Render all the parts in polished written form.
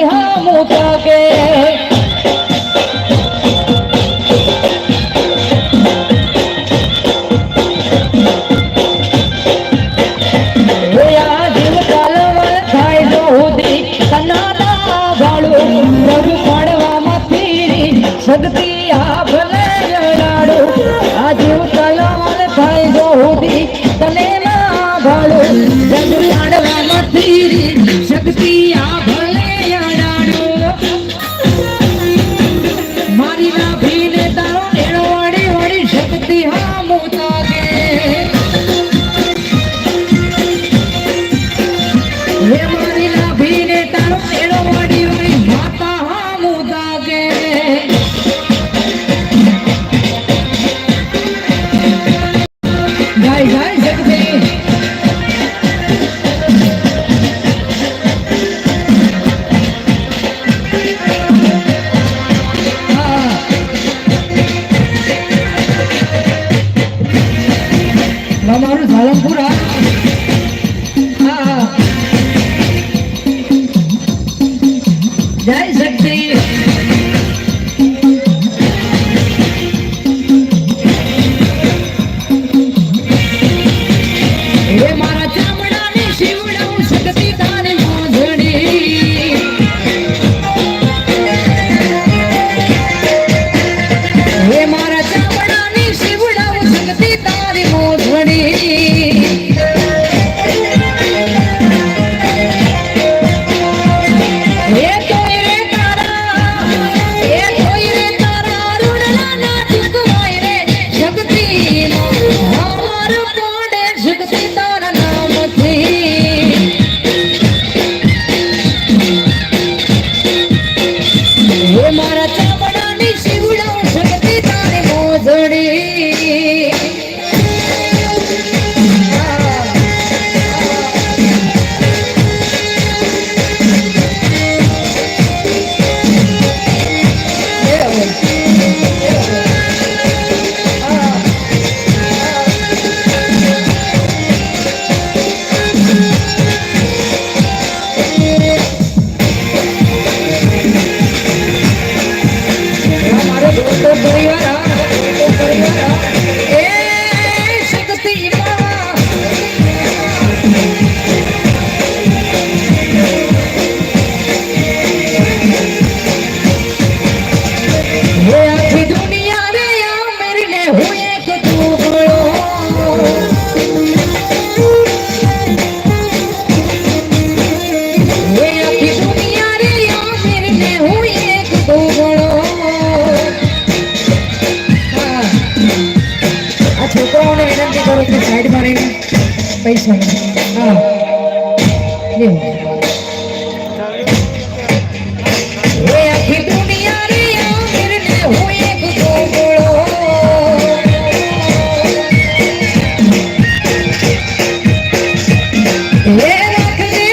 શક્તિ હા મોટા કે શક્તિ આ ભલે લડાડો આ જીવ તલવાલ થાય જો હોદી તને ના ભાડો જગ પાડવા નથી શક્તિ આ ભલે લડાડો મારી ના ભીને તારો નેણો વાળી વાળી શક્તિ હા મોતા કે હે મારી ના ભીને તારો નેણો વાળી વાળી માતા હા મોતા કે જય જય શક્તિ મારું સાલમપુરા જય શક્તિ પૈસા હા આખી દુનિયા રે આમિરને હું એક ગોળો એ રાખજે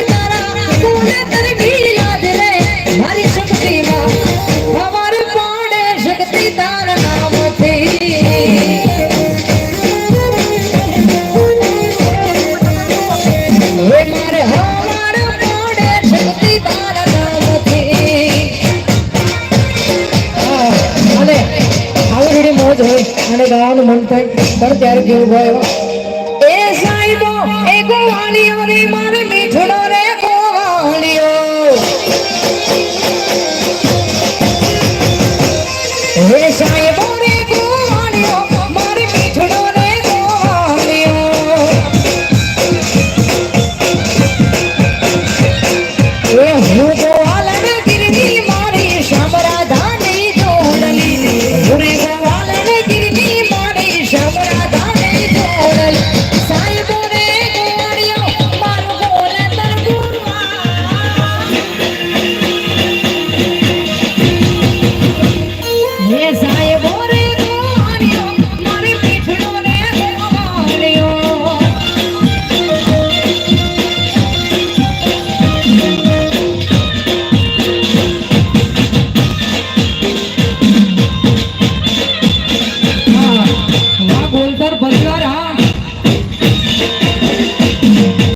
તારા કોને તને ભી યાદ રે મારી શક્તિમાં ખબર પડે શક્તિ તારા નામથી અને ગાવાનું મન થાય પણ ત્યારે કેવું ભાઈ એ સાહેબો એ ગોવાળીઓ રે મારે મીઠડો